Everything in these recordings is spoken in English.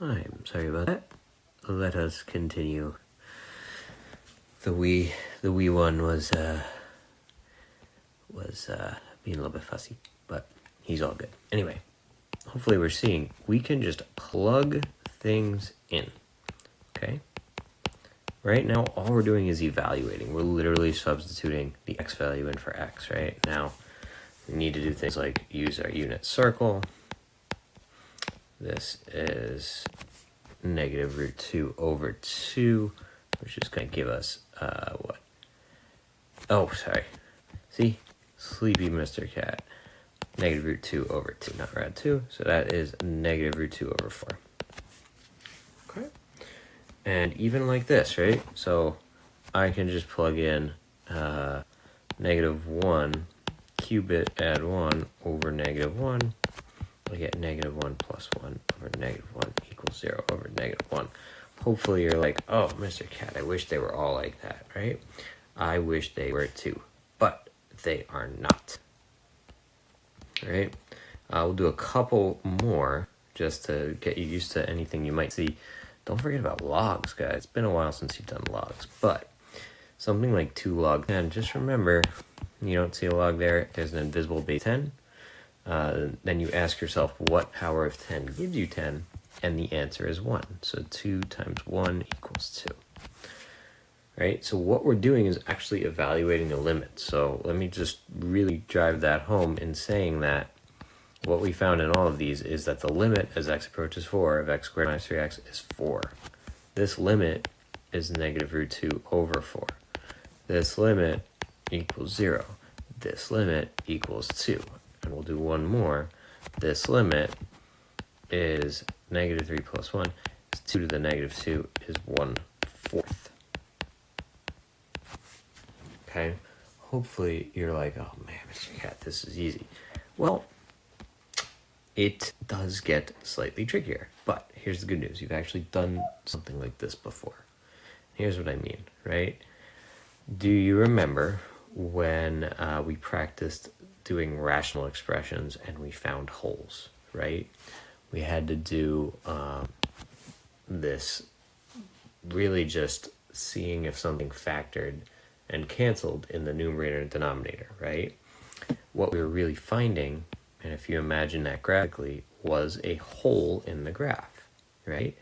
I'm sorry about that. Let us continue. The wee one was being a little bit fussy, but he's all good. Anyway, hopefully we're seeing we can just plug things in. Okay? Right now, all we're doing is evaluating. We're literally substituting the x value in for x, right? Now, we need to do things like use our unit circle. This is negative root 2 over 2, which is going to give us, what? Oh, sorry. See? Sleepy Mr. Cat. Negative root 2 over 2, not rad 2. So that is negative root 2 over 4. Okay. And even like this, right? So I can just plug in negative 1, qubit add 1 over negative 1. I get negative 1 plus 1 over negative 1 equals 0 over negative 1. Hopefully you're like, oh, Mr. Cat, I wish they were all like that, right? I wish they were too, but they are not. All right? We'll do a couple more just to get you used to anything you might see. Don't forget about logs, guys. It's been a while since you've done logs, but something like 2 log 10, just remember, you don't see a log there. There's an invisible base 10. Then you ask yourself, what power of 10 gives you 10? And the answer is 1. So 2 times 1 equals 2. Right? So what we're doing is actually evaluating the limit. So let me just really drive that home in saying that what we found in all of these is that the limit as x approaches 4 of x squared minus 3x is 4. This limit is negative root 2 over 4. This limit equals 0. This limit equals 2. And we'll do one more. This limit is negative 3 plus 1. 2 to the negative 2 is 1/4. Okay? Hopefully you're like, oh man, Mr. Cat, this is easy. Well, it does get slightly trickier. But here's the good news. You've actually done something like this before. Here's what I mean, right? Do you remember when we practiced doing rational expressions and we found holes, right? We had to do this really just seeing if something factored and canceled in the numerator and denominator, right? What we were really finding, and if you imagine that graphically, was a hole in the graph, right?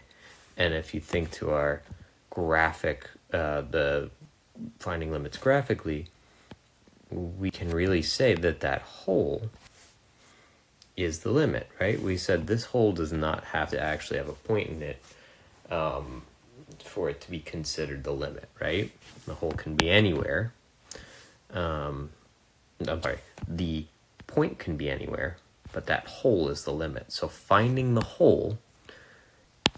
And if you think to our graphic, the finding limits graphically, we can really say that that hole is the limit, right? We said this hole does not have to actually have a point in it for it to be considered the limit, right? The hole can be anywhere. I'm sorry, the point can be anywhere, but that hole is the limit. So finding the hole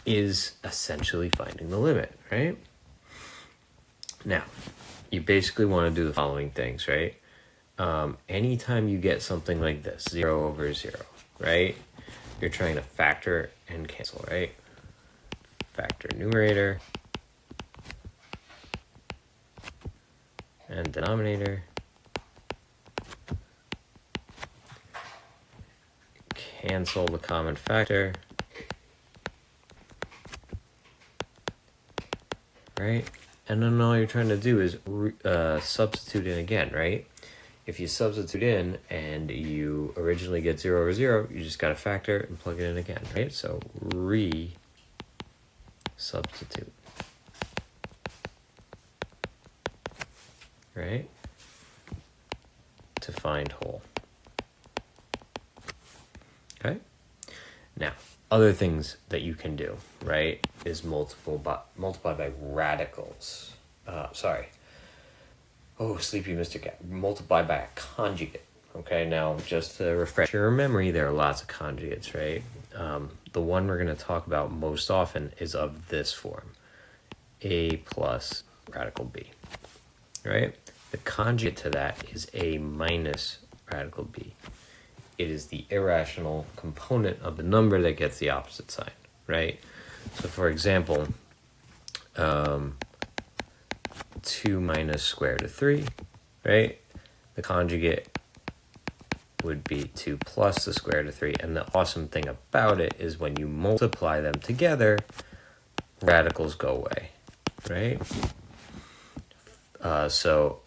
is essentially finding the limit, right? Now, you basically want to do the following things, right? Anytime you get something like this, 0 over 0, right? You're trying to factor and cancel, right? Factor numerator and denominator. Cancel the common factor, right? And then all you're trying to do is substitute in again, right? If you substitute in and you originally get 0 over 0, you just got to factor and plug it in again, right? So re-substitute, right? To find hole. Okay? Now, other things that you can do, right, is multiply by radicals. Sleepy Mr. Cat. Multiply by a conjugate. Okay, now just to refresh your memory, there are lots of conjugates, right? The one we're going to talk about most often is of this form. A plus radical b, right? The conjugate to that is a minus radical b. It is the irrational component of the number that gets the opposite sign, right? So for example, 2 minus square root of 3, right? The conjugate would be 2 plus the square root of 3. And the awesome thing about it is when you multiply them together, radicals go away, right? So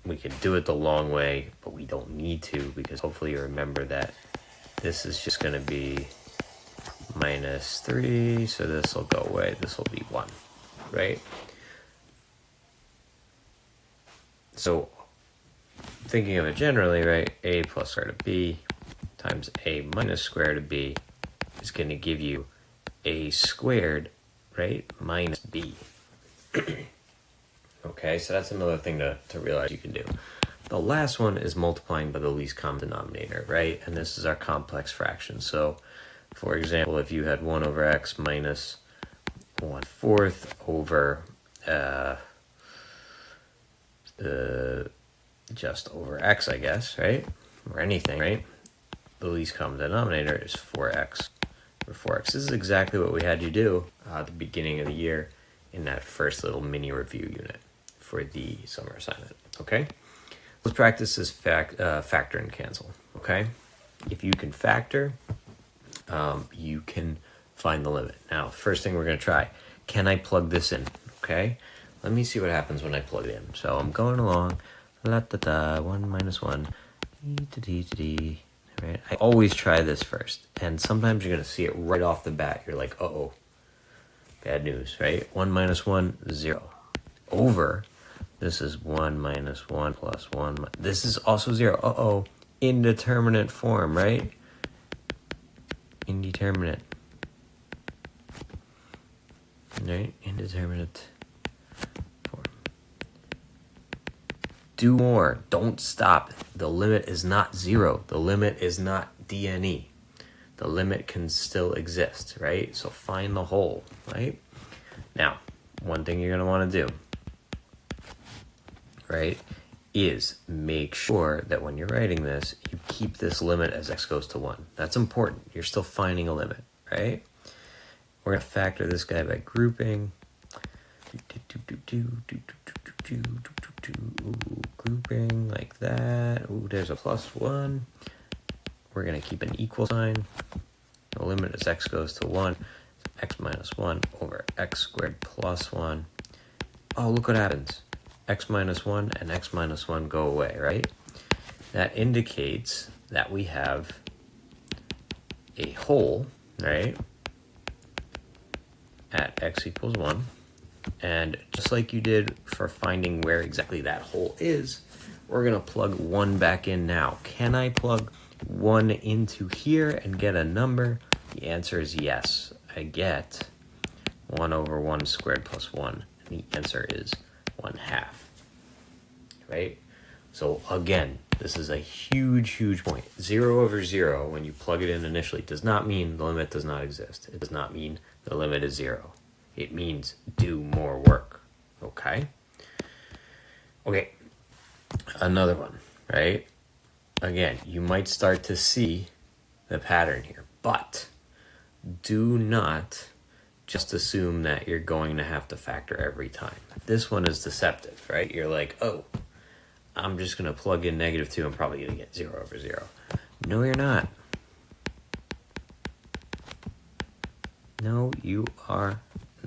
we can do it the long way, but we don't need to, because hopefully you remember that this is just going to be minus 3, so this will go away. This will be 1, right? So thinking of it generally, right, a plus square root of b times a minus square root of b is going to give you a squared, right, minus b. Okay, so that's another thing to realize you can do. The last one is multiplying by the least common denominator, right? And this is our complex fraction. So, for example, if you had 1 over x minus 1/4 over just over x, I guess, right? Or anything, right? The least common denominator is 4x. Or 4x. This is exactly what we had you do at the beginning of the year in that first little mini review unit for the summer assignment, okay? Let's practice this factor and cancel, okay? If you can factor, you can find the limit. Now, first thing we're going to try, can I plug this in, okay? Let me see what happens when I plug it in. So I'm going along, 1 minus 1, d, right? I always try this first, and sometimes you're going to see it right off the bat. You're like, uh-oh, bad news, right? 1 minus 1, 0. Over, this is 1 minus 1 plus 1. This is also 0. Uh-oh, indeterminate form, right? Indeterminate. Right? Indeterminate form. Do more. Don't stop. The limit is not 0. The limit is not DNE. The limit can still exist, right? So find the hole, right? Now, one thing you're going to want to do, right, is make sure that when you're writing this, you keep this limit as x goes to 1. That's important. You're still finding a limit, right? We're going to factor this guy by grouping. Grouping like that. Ooh, there's a plus 1. We're going to keep an equal sign. The limit as x goes to 1. X minus 1 over x squared plus 1. Oh, look what happens. X minus 1 and x minus 1 go away, right? That indicates that we have a hole, right, at x equals 1. And just like you did for finding where exactly that hole is, we're going to plug 1 back in now. Can I plug 1 into here and get a number? The answer is yes. I get 1 over 1 squared plus 1. And the answer is 1/2. Right? So again, this is a huge, huge point. 0 over 0, when you plug it in initially, does not mean the limit does not exist. It does not mean the limit is 0. It means do more work. Okay? Okay. Another one, right? Again, you might start to see the pattern here, but do not just assume that you're going to have to factor every time. This one is deceptive, right? You're like, oh, I'm just going to plug in -2. I'm probably going to get 0 over 0. No, you're not. No, you are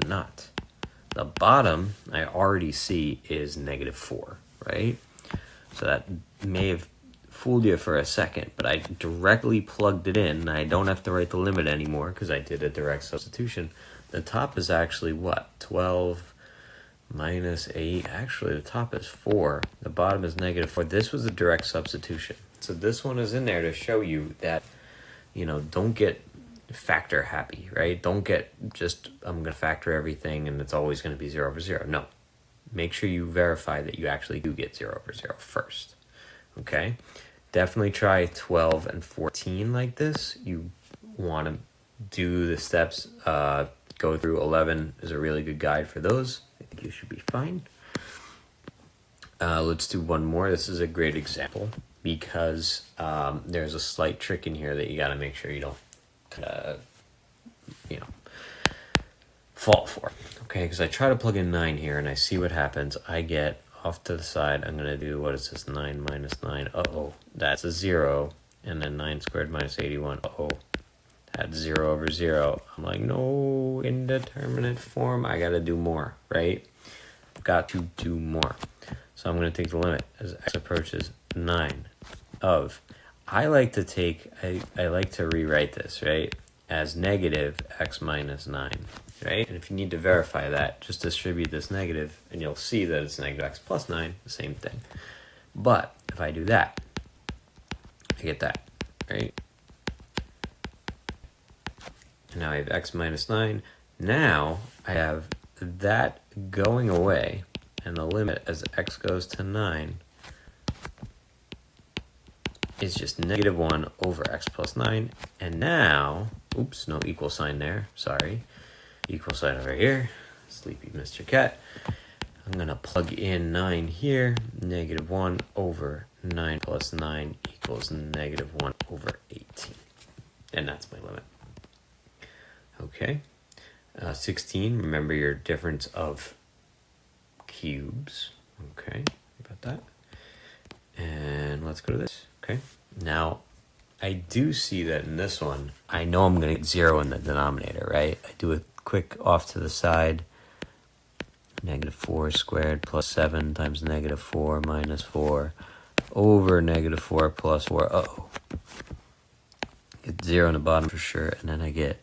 not. The bottom, I already see, is -4, right? So that may have fooled you for a second, but I directly plugged it in. I don't have to write the limit anymore because I did a direct substitution. The top is actually what? 12 minus 8. Actually, the top is 4. The bottom is -4. This was a direct substitution. So this one is in there to show you that, you know, don't get factor happy, right? Don't get just, I'm going to factor everything and it's always going to be 0 over 0. No. Make sure you verify that you actually do get 0 over 0 first. Okay? Definitely try 12 and 14 like this. You want to do the steps, go through 11 is a really good guide for those. I think you should be fine. Let's do one more. This is a great example because there's a slight trick in here that you got to make sure you don't fall for. Okay, because I try to plug in 9 here and I see what happens. I get off to the side, I'm going to do, what is this, 9 minus 9. Uh-oh, that's a 0. And then 9 squared minus 81. Uh-oh, that's 0 over 0. I'm like, no, indeterminate form. I got to do more, right? I've got to do more. So I'm going to take the limit as x approaches 9 of, I like to rewrite this, right, as negative x minus 9, right? And if you need to verify that, just distribute this negative, and you'll see that it's negative x plus 9, the same thing. But if I do that, I get that, right? And now I have x minus 9. Now I have that going away, and the limit as x goes to 9 is just negative 1 over x plus 9. And now, oops, no equal sign there, sorry. Equal sign over here, sleepy Mr. Cat. I'm going to plug in 9 here. Negative 1 over 9 plus 9 equals negative 1 over 18. And that's my limit. Okay. 16, remember your difference of cubes. Okay, about that. And let's go to this. Okay, now I do see that in this one, I know I'm going to get 0 in the denominator, right? I do a quick off to the side. Negative 4 squared plus 7 times negative 4 minus 4 over negative 4 plus 4. Uh-oh. Get 0 in the bottom for sure. And then I get,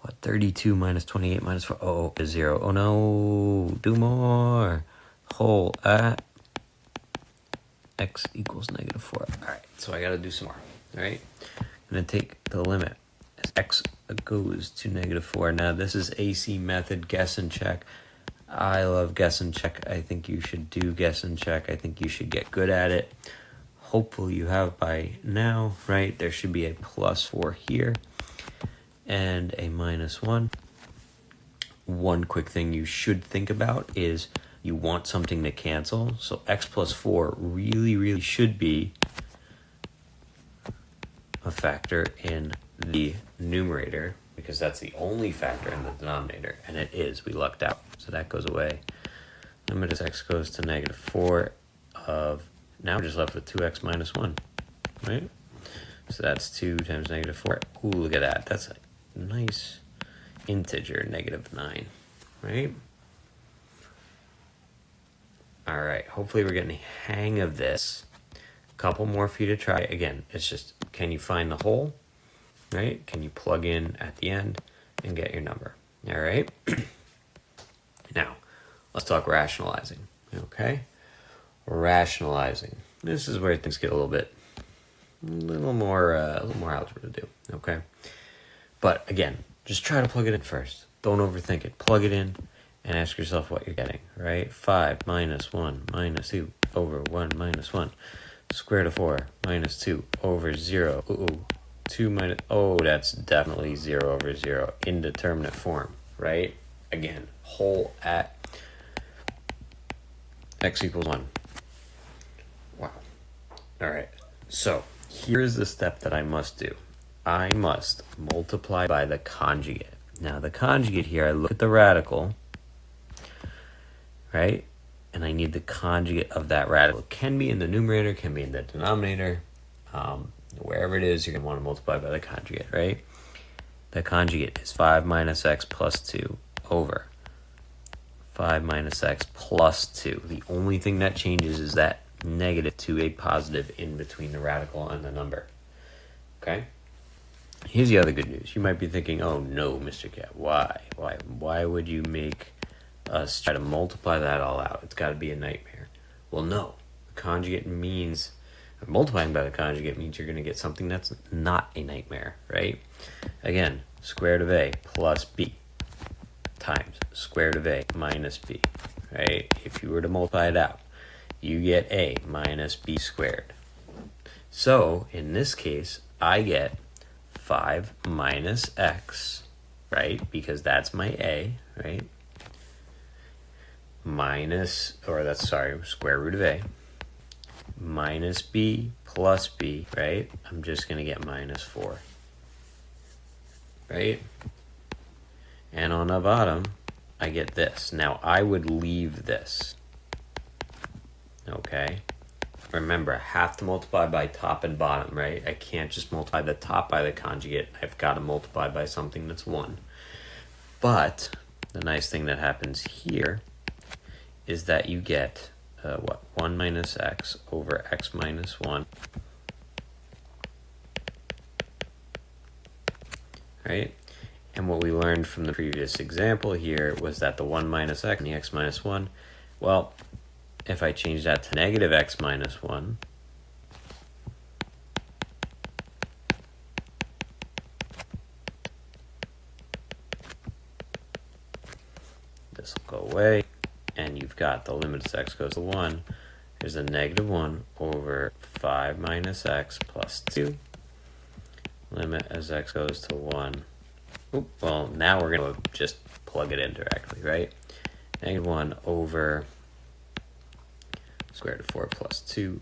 what, 32 minus 28 minus 4. Oh, is 0. Oh, no. Do more. Whole at x equals negative 4. All right, so I got to do some more. All right, I'm going to take the limit as x goes to negative 4. Now, this is AC method, guess and check. I love guess and check. I think you should do guess and check. I think you should get good at it. Hopefully you have by now, right? There should be a plus 4 here and a minus 1. One quick thing you should think about is you want something to cancel. So x plus 4 really should be a factor in the numerator, because that's the only factor in the denominator, and it is. We lucked out. So that goes away. Limit as x goes to negative 4 of, now we're just left with 2x minus 1, right? So that's 2 times negative 4. Ooh, look at that. That's a nice integer, negative 9, right? All right, hopefully we're getting the hang of this. A couple more for you to try. Again, it's just, can you find the hole, right? Can you plug in at the end and get your number? All right. Now, let's talk rationalizing, okay? Rationalizing. This is where things get a little more algebra to do, okay? But again, just try to plug it in first. Don't overthink it. Plug it in and ask yourself what you're getting, right? 5 minus 1 minus 2 over 1 minus 1. Square root of 4 minus 2 over 0. Ooh, 2 minus, oh, that's definitely 0 over 0. Indeterminate form, right? Again, whole at x equals 1. Wow. All right, so here's the step that I must do. I must multiply by the conjugate. Now, the conjugate here, I look at the radical, right? And I need the conjugate of that radical. It can be in the numerator, can be in the denominator. Wherever it is, you're going to want to multiply by the conjugate, right? The conjugate is 5 minus x plus 2 over 5 minus x plus 2. The only thing that changes is that negative to a positive in between the radical and the number, okay? Here's the other good news. You might be thinking, oh no, Mr. Cat, why? Why would you make us try to multiply that all out? It's got to be a nightmare. Well, no. The conjugate means, multiplying by the conjugate means you're going to get something that's not a nightmare, right? Again, square root of a plus b times square root of a minus b, right? If you were to multiply it out, you get a minus b squared. So, in this case, I get 5 minus x, right? Because that's my a, right? Square root of a minus b plus b, right? I'm just going to get minus 4, right? And on the bottom, I get this. Now, I would leave this. okay? Remember, I have to multiply by top and bottom, right? I can't just multiply the top by the conjugate. I've got to multiply by something that's 1. But the nice thing that happens here is that you get, 1 minus x over x minus 1, right? And what we learned from the previous example here was that the 1 minus x and the x minus 1, well, if I change that to negative x minus 1, this will go away, and you've got the limit as x goes to 1. There's a negative 1 over 5 minus x plus 2. Limit as x goes to 1. Oop, well, now we're going to just plug it in directly, right? Negative 1 over square root of 4 plus 2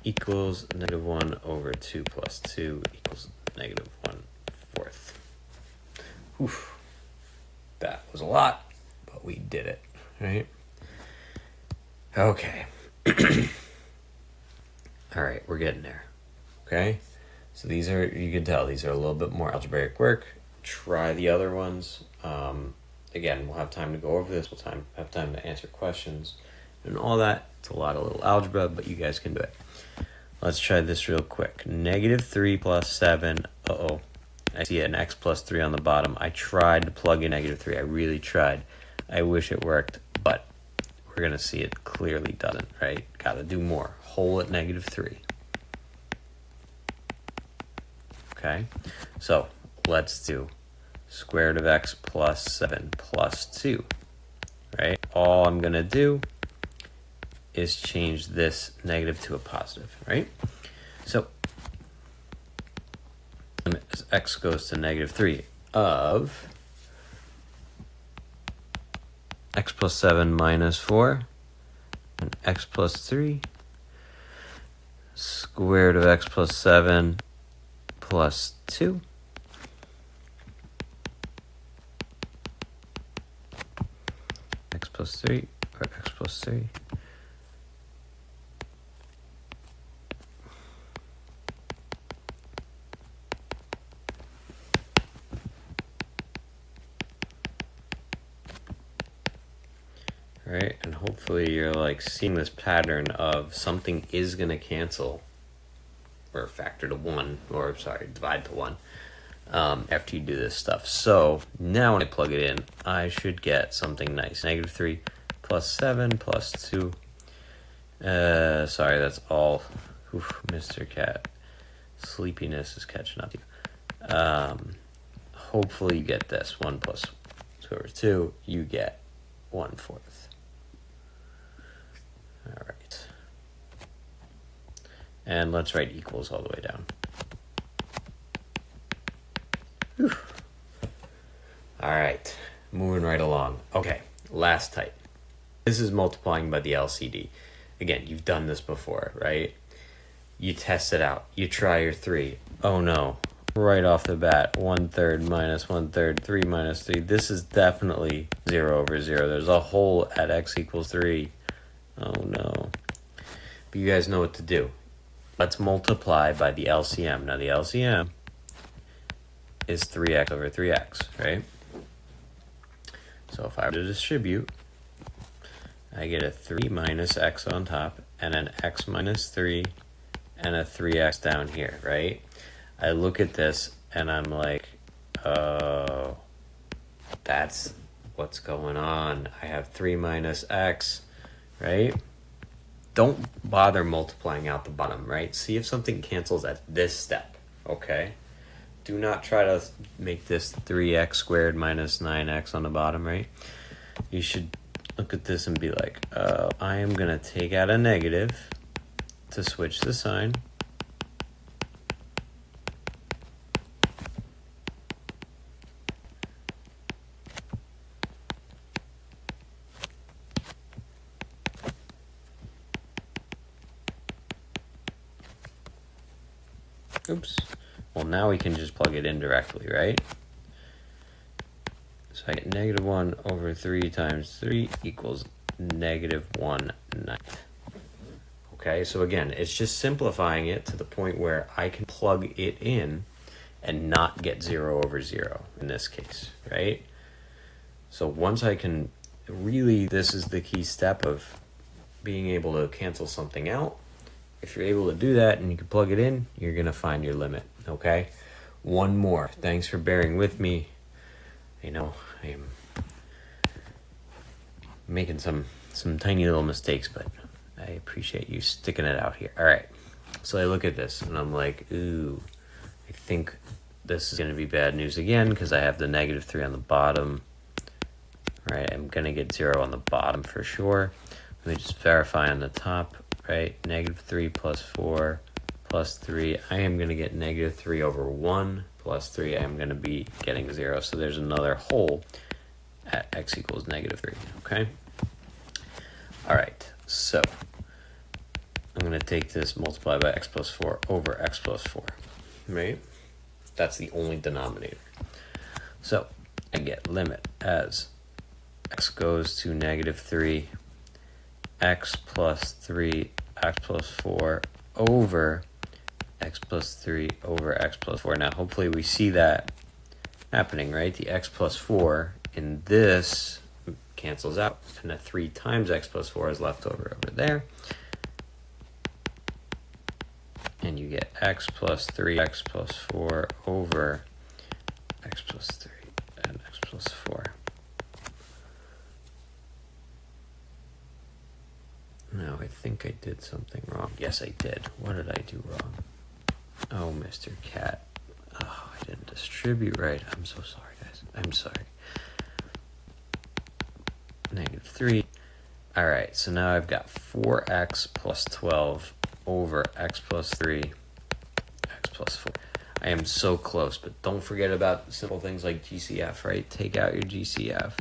equals negative 1 over 2 plus 2 equals negative 1/4. Oof. That was a lot, but we did it, right? Okay. All right, we're getting there, okay? So these are, you can tell, these are a little bit more algebraic work. Try the other ones. Again, we'll have time to go over this. We'll have time to answer questions and all that. It's a lot of little algebra, but you guys can do it. Let's try this real quick. Negative 3 plus 7. Uh-oh. I see an x plus 3 on the bottom. I tried to plug in negative 3. I really tried. I wish it worked, but we're going to see it clearly doesn't, right? Got to do more. Whole at negative 3. Okay, so let's do square root of x plus 7 plus 2, right? All I'm going to do is change this negative to a positive, right? So as x goes to negative 3 of x plus 7 minus 4 and x plus 3 square root of x plus 7 plus 2 x plus 3 or x plus 3 right? And hopefully you're like seeing this pattern of something is going to cancel or factor to 1, or sorry, divide to 1 after you do this stuff. So now when I plug it in, I should get something nice. Negative 3 plus 7 plus 2. Sorry, that's all. Oof, Mr. Cat. Sleepiness is catching up to you. Hopefully you get this. 1 plus 2 over 2, you get 1/4. All right. And let's write equals all the way down. Whew. All right, moving right along. Okay, last type. This is multiplying by the LCD. Again, you've done this before, right? You test it out. You try your 3. Oh no, right off the bat, 1/3 minus 1/3, 3 minus 3. This is definitely 0 over 0. There's a hole at x equals 3. Oh no. But you guys know what to do. Let's multiply by the LCM. Now the LCM is 3x over 3x, right? So if I were to distribute, I get a 3 minus x on top and an x minus 3 and a 3x down here, right? I look at this and I'm like, oh, that's what's going on. I have 3 minus x, right? Don't bother multiplying out the bottom, right? See if something cancels at this step, okay? Do not try to make this 3x squared minus 9x on the bottom, right? You should look at this and be like, I am going to take out a negative to switch the sign. Oops. Well, now we can just plug it in directly, right? So I get negative 1 over 3 times 3 equals negative 1/9. Okay, so again, it's just simplifying it to the point where I can plug it in and not get 0 over 0 in this case, right? So once I can really, this is the key step of being able to cancel something out. If you're able to do that and you can plug it in, you're going to find your limit, okay? One more. Thanks for bearing with me. I know I am making some tiny little mistakes, but I appreciate you sticking it out here. All right. So I look at this and I'm like, ooh, I think this is going to be bad news again because I have the -3 on the bottom. Right, I'm going to get 0 on the bottom for sure. Let me just verify on the top, right? -3 plus 4 plus 3. I am going to get -3 over 1 plus 3. I am going to be getting 0. So there's another hole at x equals -3, okay? All right, so I'm going to take this, multiply by x plus 4 over x plus 4, right? That's the only denominator. So I get limit as x goes to -3, x plus 3, x plus 4 over x plus 3 over x plus 4. Now, hopefully we see that happening, right? The x plus 4 in this cancels out, and the 3 times x plus 4 is left over there. And you get x plus 3, x plus 4 over x plus 3 and x plus 4. No, I think I did something wrong. Yes, I did. What did I do wrong? Oh, Mr. Cat. Oh, I didn't distribute right. I'm so sorry, guys. I'm sorry. -3. All right, so now I've got 4x plus 12 over x plus 3, x plus 4. I am so close, but don't forget about simple things like GCF, right? Take out your GCF.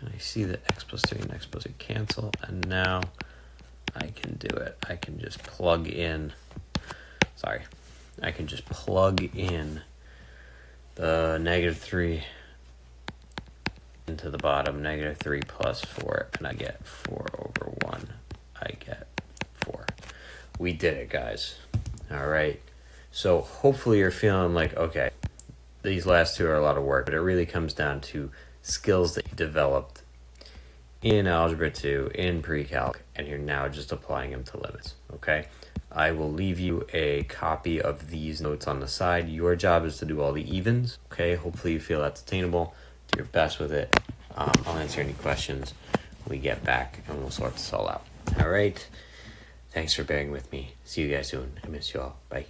I see that x plus 3 and x plus 3 cancel, and now I can do it. I can just plug in, I can just plug in the -3 into the bottom, -3 plus 4, and I get 4 over 1. I get 4. We did it, guys. All right. So hopefully you're feeling like, okay, these last two are a lot of work, but it really comes down to skills that you developed in Algebra 2, in pre-calc, and you're now just applying them to limits, okay? I will leave you a copy of these notes on the side. Your job is to do all the evens, okay? Hopefully you feel that's attainable. Do your best with it. I'll answer any questions when we get back, and we'll sort this all out. All right? Thanks for bearing with me. See you guys soon. I miss you all. Bye.